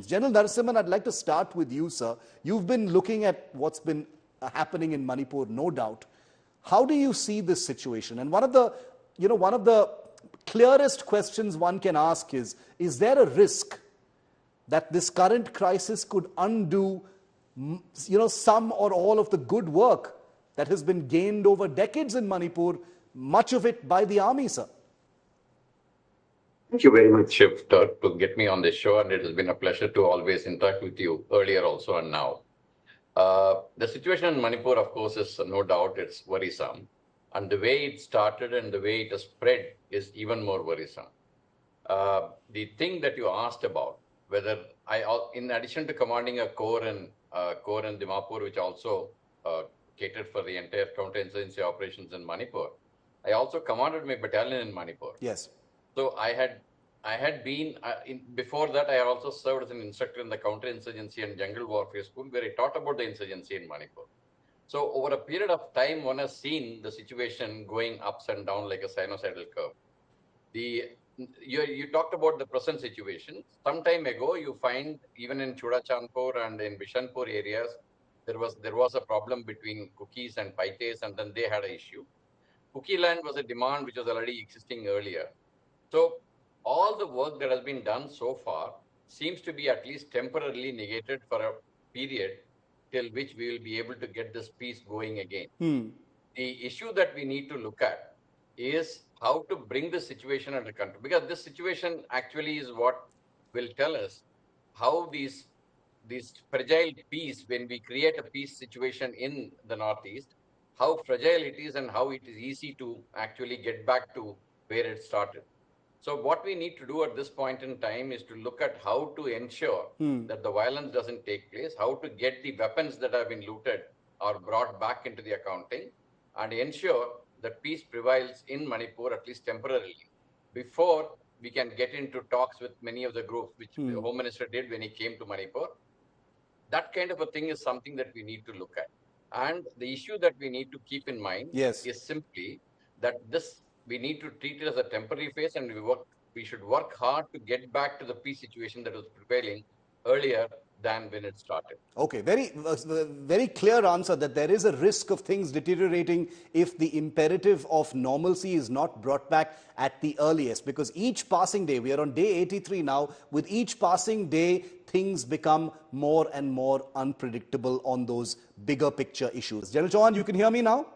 questions. General Narasimhan, I'd like to start with you, sir. You've been looking at what's been happening in Manipur, no doubt. How do you see this situation? And one of the clearest questions one can ask is there a risk that this current crisis could undo, some or all of the good work that has been gained over decades in Manipur, much of it by the army, sir? Thank you very much, Shiv, to get me on this show, and it has been a pleasure to always interact with you earlier also and now. The situation in Manipur, of course, is no doubt it's worrisome. And the way it started and the way it has spread is even more worrisome. The thing that you asked about, whether in addition to commanding a corps in Dimapur, which also catered for the entire counterinsurgency operations in Manipur, I also commanded my battalion in Manipur. Yes. So I had been, before that, I also served as an instructor in the counterinsurgency and jungle warfare school, where I taught about the insurgency in Manipur. So over a period of time, one has seen the situation going ups and down like a sinusoidal curve. You talked about the present situation. Some time ago, you find even in Chudachandpur and in Bishanpur areas, there was a problem between Kukis and Paites, and then they had an issue. Kuki land was a demand which was already existing earlier. So all the work that has been done so far seems to be at least temporarily negated for a period till which we will be able to get this peace going again. The issue that we need to look at is how to bring the situation under control, because this situation actually is what will tell us how these fragile peace, when we create a peace situation in the Northeast, how fragile it is and how it is easy to actually get back to where it started. So what we need to do at this point in time is to look at how to ensure that the violence doesn't take place, how to get the weapons that have been looted or brought back into the accounting, and ensure that peace prevails in Manipur, at least temporarily, before we can get into talks with many of the groups, which the Home Minister did when he came to Manipur. That kind of a thing is something that we need to look at. And the issue that we need to keep in mind is simply that we need to treat it as a temporary phase, and we should work hard to get back to the peace situation that was prevailing earlier than when it started. Okay, very clear answer that there is a risk of things deteriorating if the imperative of normalcy is not brought back at the earliest, because each passing day, we are on day 83 now, with each passing day, things become more and more unpredictable on those bigger picture issues. General Chauhan, you can hear me now?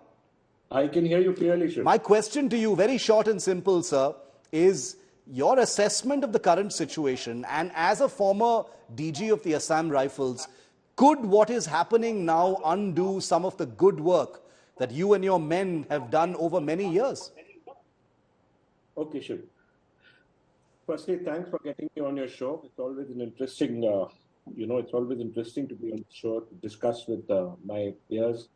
I can hear you clearly, sir. My question to you, very short and simple, sir, is your assessment of the current situation, and as a former DG of the Assam Rifles, could what is happening now undo some of the good work that you and your men have done over many years? Okay, sure. Firstly, thanks for getting me on your show. It's always an interesting, it's always interesting to be on the show to discuss with my peers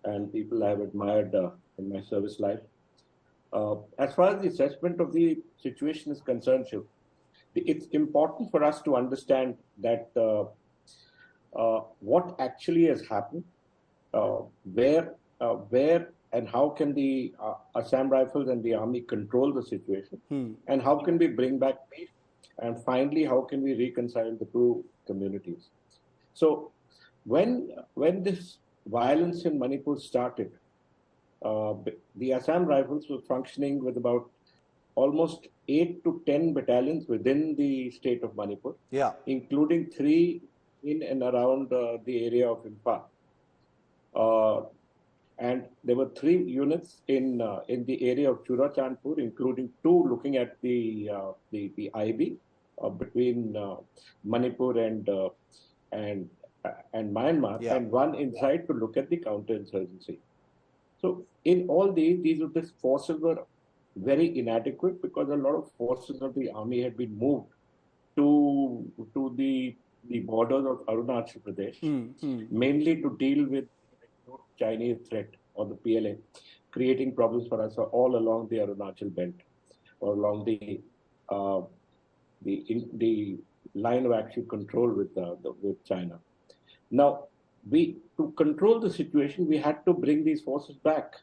and people I have admired in my service life. As far as the assessment of the situation is concerned, Shiv, it's important for us to understand that what actually has happened, where and how can the Assam Rifles and the army control the situation, and how can we bring back peace, and finally, how can we reconcile the two communities. So when this violence in Manipur started, the Assam Rifles were functioning with about almost 8 to 10 battalions within the state of Manipur, including 3 in and around the area of Imphal. And there were 3 units in the area of Chudachandpur, including 2 looking at the IB between Manipur and Myanmar, and 1 inside to look at the counterinsurgency. So in all these forces were very inadequate because a lot of forces of the army had been moved to the borders of Arunachal Pradesh, mainly to deal with the Chinese threat or the PLA, creating problems for us all along the Arunachal belt or along the line of actual control with China. Now, to control the situation, we had to bring these forces back.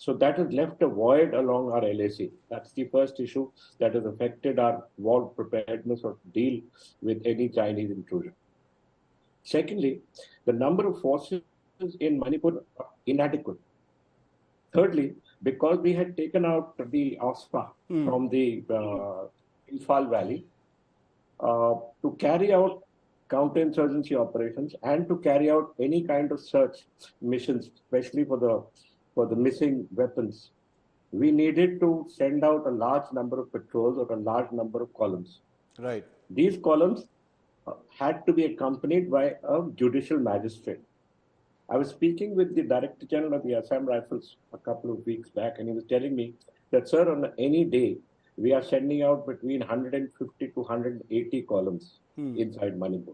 So that has left a void along our LAC. That's the first issue that has affected our war preparedness or deal with any Chinese intrusion. Secondly, the number of forces in Manipur are inadequate. Thirdly, because we had taken out the OSPA from the Imphal Valley to carry out counterinsurgency operations and to carry out any kind of search missions, especially for the missing weapons, we needed to send out a large number of patrols or a large number of columns. Right. These columns had to be accompanied by a judicial magistrate. I was speaking with the Director General of the Assam Rifles a couple of weeks back, and he was telling me that, sir, on any day, we are sending out between 150 to 180 columns inside Manipur.